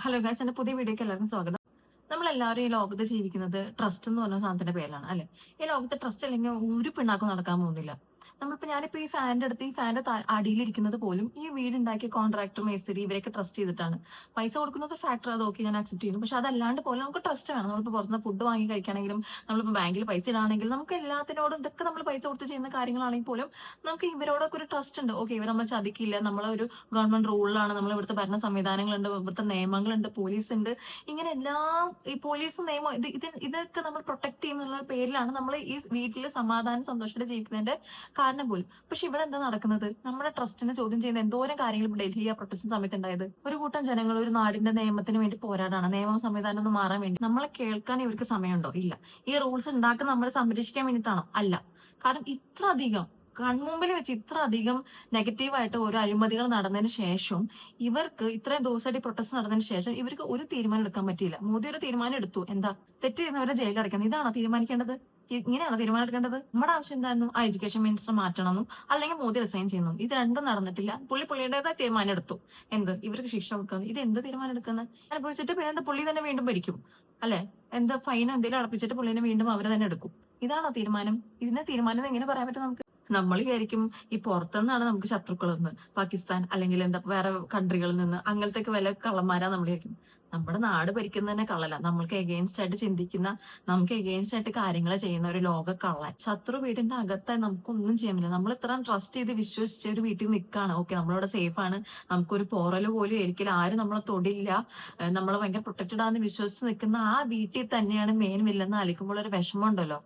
Hello guys, എന്റെ പുതിയ വീഡിയോക്ക് എല്ലാവർക്കും സ്വാഗതം. നമ്മളെല്ലാവരും ഈ ലോകത്ത് ജീവിക്കുന്നത് ട്രസ്റ്റ് എന്ന് പറഞ്ഞ സാധനത്തിന്റെ പേരിലാണ് അല്ലെ. ഈ ലോകത്ത് ട്രസ്റ്റ് അല്ലെങ്കിൽ ഒരു പിണ്ണാക്കും നടക്കാൻ പോകുന്നില്ല. ഞാനിപ്പോ ഈ ഫാന്റെ അടിയിലിരിക്കുന്നത് പോലും ഈ വീടുണ്ടാക്കിയ കോൺട്രാക്ടർ, മേസ്തിരി ഇവരൊക്കെ ട്രസ്റ്റ് ചെയ്തിട്ടാണ്. പൈസ കൊടുക്കുന്നത് ഫാക്ടർ, അത് ഓക്കെ, ഞാൻ അക്സെപ്റ്റ് ചെയ്യുന്നു. പക്ഷെ അതല്ലാണ്ട് പോലും നമുക്ക് ട്രസ്റ്റ് വേണം. നമ്മളിപ്പോ പുറത്തുനിന്ന് ഫുഡ് വാങ്ങി കഴിക്കുകയാണെങ്കിലും, നമ്മളിപ്പോ ബാങ്കിൽ പൈസ ഇടാണെങ്കിലും, നമുക്ക് എല്ലാത്തിനോടും ഇതൊക്കെ നമ്മൾ പൈസ കൊടുത്ത് ചെയ്യുന്ന കാര്യങ്ങളാണെങ്കിൽ പോലും നമുക്ക് ഇവരോടൊക്കെ ഒരു ട്രസ്റ്റ് ഉണ്ട്. ഓക്കെ, ഇവർ നമ്മൾ ചതിക്കില്ല, നമ്മളൊരു ഗവൺമെന്റ് റൂളിലാണ്, നമ്മൾ ഇവിടുത്തെ ഭരണ സംവിധാനങ്ങളുണ്ട്, ഇവിടുത്തെ നിയമങ്ങളുണ്ട്, പോലീസ് ഉണ്ട്. ഇങ്ങനെ എല്ലാം ഈ പോലീസും നിയമം ഇതൊക്കെ നമ്മൾ പ്രൊട്ടക്ട് ചെയ്യുന്നുള്ള പേരിലാണ് നമ്മൾ ഈ വീട്ടിൽ സമാധാനം സന്തോഷത്തോടെ ജീവിക്കുന്നതിന്റെ കാരണം പോലും. പക്ഷെ ഇവിടെ എന്താ നടക്കുന്നത്? നമ്മുടെ ട്രസ്റ്റിനെ ചോദ്യം ചെയ്യുന്ന എന്തോരം കാര്യങ്ങൾ ഇപ്പൊ ഡൽഹി ആ പ്രൊട്ടസ്റ്റ് സമയത്ത് ഉണ്ടായത്. ഒരു കൂട്ടം ജനങ്ങൾ ഒരു നാടിന്റെ നിയമത്തിന് വേണ്ടി പോരാടാണ്, നിയമ സംവിധാനം ഒന്ന് മാറാൻ വേണ്ടി. നമ്മളെ കേൾക്കാൻ ഇവർക്ക് സമയമുണ്ടോ? ഇല്ല. ഈ റൂൾസ് ഉണ്ടാക്കുന്ന നമ്മളെ സംരക്ഷിക്കാൻ വേണ്ടിയിട്ടാണോ? അല്ല. കാരണം ഇത്ര അധികം കൺമുമ്പിൽ വെച്ച് ഇത്ര അധികം നെഗറ്റീവായിട്ട് ഓരോ അഴിമതികൾ നടന്നതിന് ശേഷം, ഇവർക്ക് ഇത്രയും ദിവസമായിട്ട് പ്രൊട്ടസ്റ്റ് നടന്നതിന് ശേഷം ഇവർക്ക് ഒരു തീരുമാനം എടുക്കാൻ പറ്റിയില്ല. മോദി ഒരു തീരുമാനം എടുത്തു. എന്താ? തെറ്റ് ചെയ്യുന്നവരെ ജയിലിൽ അടയ്ക്കണം. ഇതാണോ തീരുമാനിക്കേണ്ടത്? ഇങ്ങനെയാണോ തീരുമാനം എടുക്കേണ്ടത്? നമ്മുടെ ആവശ്യം എന്തായിരുന്നു? ആ എഡ്യൂക്കേഷൻ മിനിസ്റ്റർ മാറ്റണമെന്നും അല്ലെങ്കിൽ മോദി റിസൈൻ ചെയ്യുന്നു. ഇത് രണ്ടും നടന്നിട്ടില്ല. പുള്ളിയുടേതായ തീരുമാനം എടുത്തു. എന്ത്? ഇവർക്ക് ശിക്ഷ കൊടുക്കുന്നത്. ഇത് എന്ത് തീരുമാനം എടുക്കുന്നത്? അനുഭവിച്ചിട്ട് പിന്നെ എന്താ, പുള്ളി തന്നെ വീണ്ടും ഭരിക്കും അല്ലെ? എന്താ, ഫൈൻ എന്തെങ്കിലും അടപ്പിച്ചിട്ട് പുള്ളിനെ വീണ്ടും അവർ തന്നെ എടുക്കും. ഇതാണോ തീരുമാനം? ഇതിനെ തീരുമാനം എങ്ങനെ പറയാൻ പറ്റും നമുക്ക്? നമ്മൾ വിചാരിക്കും ഈ പുറത്തുനിന്നാണ് നമുക്ക് ശത്രുക്കളെന്ന്, പാകിസ്ഥാൻ അല്ലെങ്കിൽ എന്താ വേറെ കൺട്രികളിൽ നിന്ന്, അങ്ങനത്തെ വല്ല കള്ളന്മാരാ നമ്മൾ വിചാരിക്കും. നമ്മുടെ നാട് ഭരിക്കുന്ന തന്നെ കള്ളല. നമ്മൾക്ക് എഗെയിൻസ്റ്റ് ആയിട്ട് ചിന്തിക്കുന്ന, നമുക്ക് എഗെയിൻസ്റ്റ് ആയിട്ട് കാര്യങ്ങൾ ചെയ്യുന്ന ഒരു ലോക കള്ളൻ. ശത്രു വീടിന്റെ അകത്തായി നമുക്കൊന്നും ചെയ്യാൻ പറ്റില്ല. നമ്മൾ ഇത്ര ട്രസ്റ്റ് ചെയ്ത് വിശ്വസിച്ച ഒരു വീട്ടിൽ നിൽക്കുകയാണ്. ഓക്കെ, നമ്മളിവിടെ സേഫ് ആണ്, നമുക്കൊരു പോറല് പോലും ഒരിക്കലും ആരും നമ്മളെ തൊടില്ല, നമ്മളെ ഭയങ്കര പ്രൊട്ടക്റ്റഡ് ആണെന്ന് വിശ്വസിച്ച് നിൽക്കുന്ന ആ വീട്ടിൽ തന്നെയാണ് മെയിൻ വില്ലെന്ന് ആലോചിക്കുമ്പോൾ ഒരു വിഷമം ഉണ്ടല്ലോ.